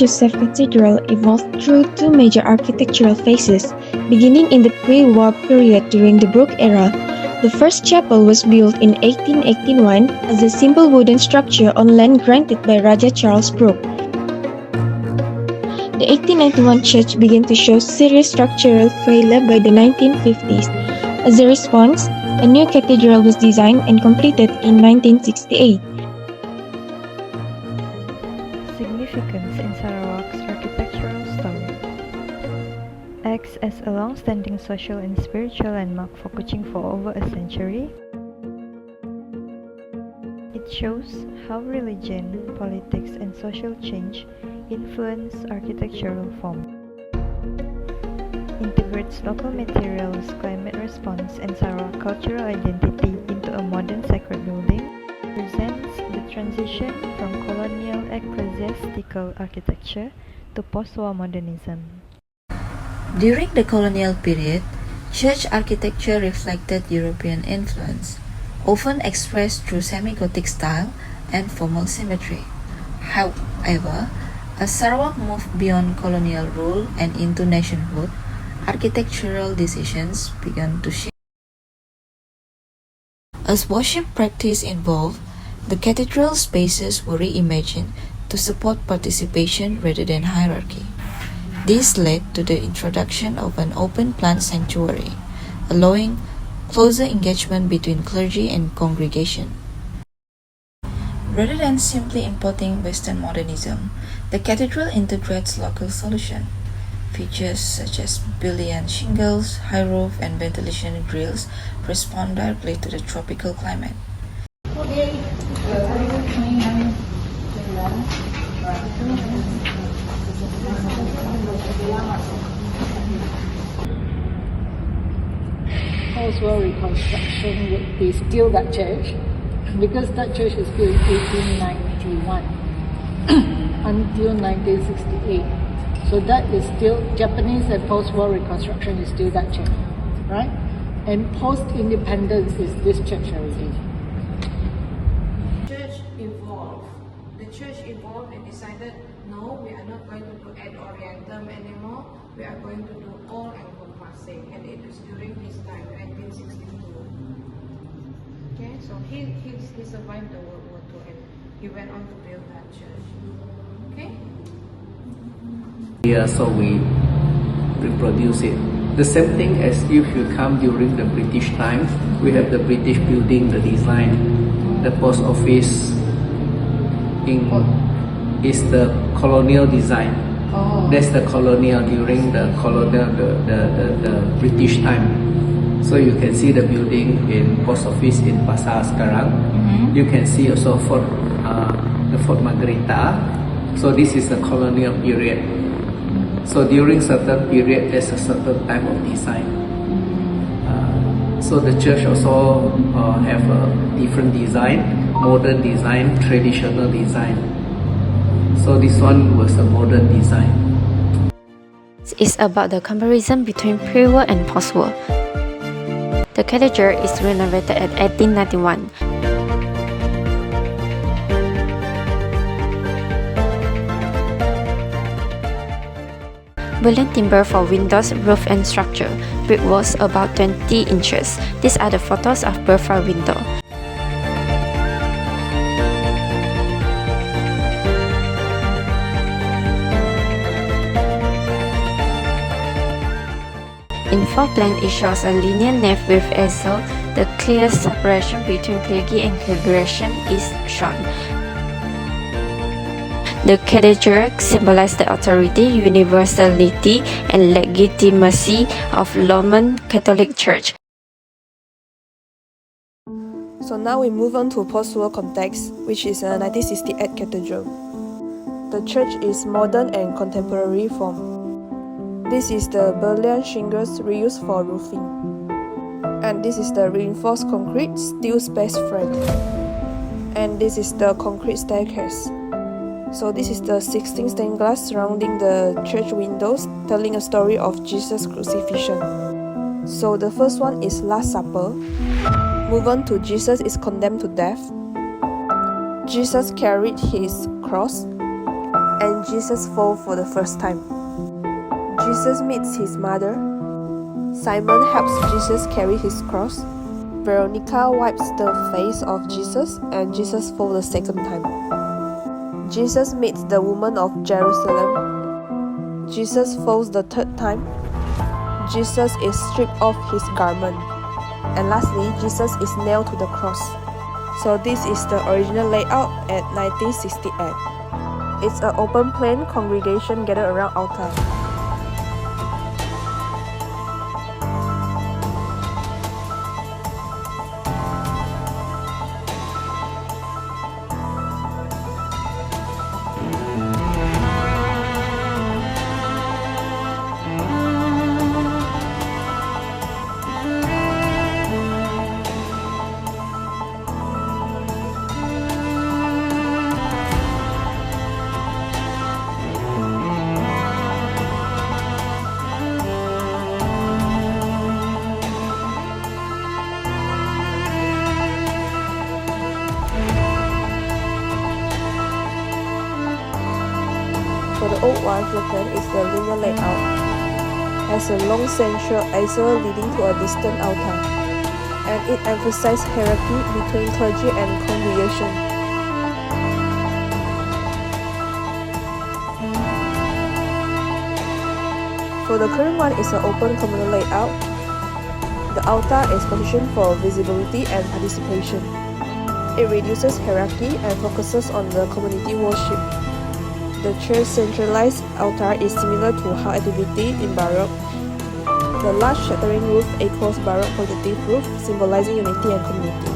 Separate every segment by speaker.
Speaker 1: Joseph Cathedral evolved through two major architectural phases, beginning in the pre-war period during the Brooke era. The first chapel was built in 1881 as a simple wooden structure on land granted by Raja Charles Brooke. The 1891 church began to show serious structural failure by the 1950s. As a response, a new cathedral was designed and completed in 1968.
Speaker 2: Significance in Sarawak's architectural story. Acts as a long-standing social and spiritual landmark for Kuching for over a century. It shows how religion, politics, and social change influence architectural form. Integrates local materials, climate response, and Sarawak cultural identity into a modern sacred building. Presents the transition from colonial ecclesiastical architecture to post-war modernism.
Speaker 3: During the colonial period, church architecture reflected European influence, often expressed through semi-Gothic style and formal symmetry. However, as Sarawak moved beyond colonial rule and into nationhood, architectural decisions began to shift. As worship practice evolved, the cathedral spaces were reimagined to support participation rather than hierarchy. This led to the introduction of an open-plan sanctuary, allowing closer engagement between clergy and congregation. Rather than simply importing Western modernism, the cathedral integrates local solutions. Features such as bullion shingles, high roof, and ventilation grills respond directly to the tropical climate.
Speaker 4: Post-war reconstruction would be still that church, because that church was built in 1891 until 1968. So that is still Japanese, and post-war reconstruction is still that church, right? And post-independence is this church already.
Speaker 5: The church evolved and decided, no, we are not going to do ad orientem anymore. We are going to do all encompassing, and it is during his time, 1962. Okay, so he survived the World War II, and he went on to build that church. Okay.
Speaker 6: Yeah, so we reproduce it. The same thing as if you come during the British times, we have the British building, the design, the post office is the colonial design. That's the colonial during the colonial, the British time. So you can see the building in post office in Pasar sekarang. You can see also the Fort Margarita. So this is the colonial period. So during certain period, there's a certain type of design. So the church also have a different design, modern design, traditional design. So this one was a modern design.
Speaker 7: It's about the comparison between pre-war and post-war. The cathedral is renovated at 1891. Bullion timber for windows, roof and structure. Brick walls about 20 inches. These are the photos of Burfa window. In floor plan, it shows a linear nave with aisle. The clear separation between clergy and congregation is shown. The cathedral symbolizes the authority, universality, and legitimacy of Roman Catholic Church.
Speaker 8: So now we move on to post-war context, which is a 1968 cathedral. The church is modern and contemporary form. This is the bullion shingles reused for roofing. And this is the reinforced concrete steel space frame. And this is the concrete staircase. So this is the 16 stained glass surrounding the church windows, telling a story of Jesus' crucifixion. So the first one is Last Supper. Move on to Jesus is condemned to death. Jesus carried his cross. and Jesus falls for the first time. Jesus meets his mother. Simon helps Jesus carry his cross. Veronica wipes the face of Jesus, and Jesus falls the second time. Jesus meets the woman of Jerusalem. Jesus falls the third time. Jesus is stripped of his garment. And lastly, Jesus is nailed to the cross. So this is the original layout at 1968. It's an open plain congregation gathered around altar. For the old one, the plan is the linear layout, has a long central aisle leading to a distant altar, and it emphasizes hierarchy between clergy and congregation. For the current one is an open communal layout. The altar is positioned for visibility and participation. It reduces hierarchy and focuses on the community worship. The church's centralized altar is similar to how activity in Baroque. The large shattering roof echoes Baroque protective roof, symbolizing unity and community.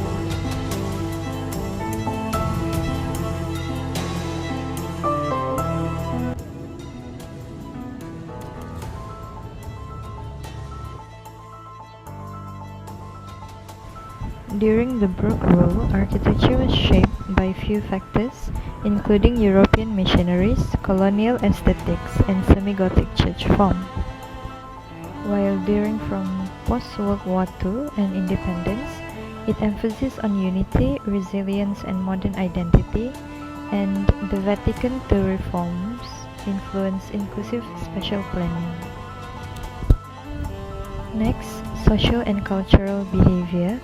Speaker 2: During the Brooke rule, architecture was shaped by few factors, including European missionaries, colonial aesthetics, and semi-Gothic church form. While during from post-World War II and independence, it emphasizes on unity, resilience, and modern identity, and the Vatican II reforms influenced inclusive spatial planning. Next, social and cultural behavior.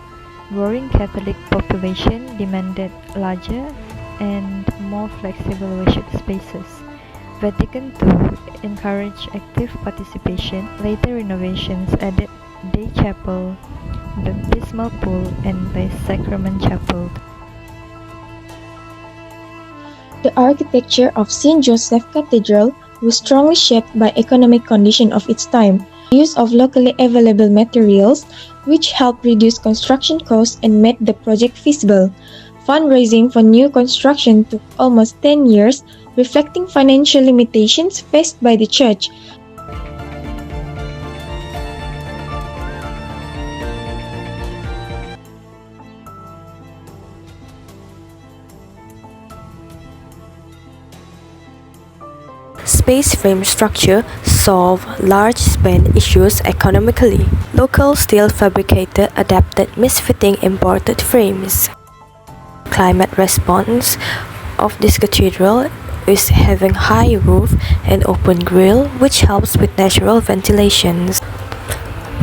Speaker 2: Growing Catholic population demanded larger and more flexible worship spaces. Vatican II encouraged active participation. Later renovations added day chapel, baptismal pool, and the sacrament chapel.
Speaker 1: The architecture of St. Joseph Cathedral was strongly shaped by economic condition of its time. Use of locally available materials, which helped reduce construction costs and made the project feasible. Fundraising for new construction took almost 10 years, reflecting financial limitations faced by the church.
Speaker 9: Space frame structure solve large span issues economically. Local steel fabricator adapted misfitting imported frames. Climate response of this cathedral is having high roof and open grille, which helps with natural ventilations.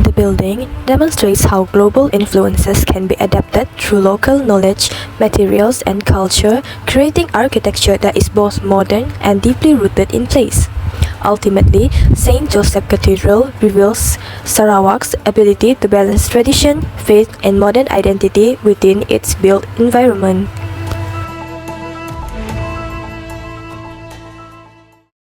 Speaker 9: The building demonstrates how global influences can be adapted through local knowledge, materials, and culture, creating architecture that is both modern and deeply rooted in place. Ultimately, St. Joseph Cathedral reveals Sarawak's ability to balance tradition, faith, and modern identity within its built environment.